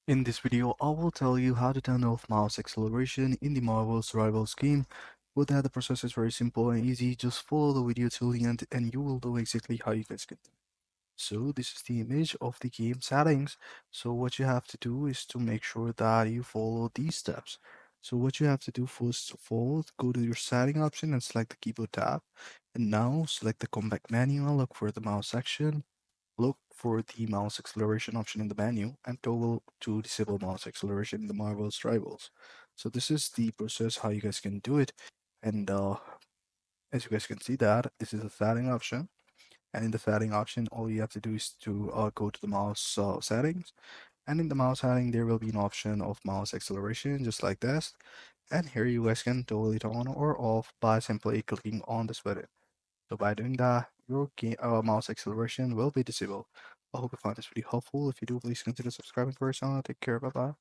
In this video, I will tell you how to turn off mouse acceleration in the Marvel's Rivals game. With that, the process is very simple and easy. Just follow the video till the end and you will know exactly how you guys can do it. So this is the image of the game settings. So what you have to do is to make sure that you follow these steps. So what you have to do first of all, go to your setting option and select the keyboard tab. And now select the compact menu and look for the mouse section. Look for the mouse acceleration option in the menu and toggle to disable mouse acceleration in the Marvel's Rivals. So this is the process how you guys can do it. And as you guys can see that this is the setting option. And in the setting option, all you have to do is to go to the mouse settings. And in the mouse setting, there will be an option of mouse acceleration just like this. And here you guys can toggle it on or off by simply clicking on this button. So by doing that, your mouse acceleration will be disabled. I hope you found this video helpful. If you do, please consider subscribing for our channel. Take care. Bye bye.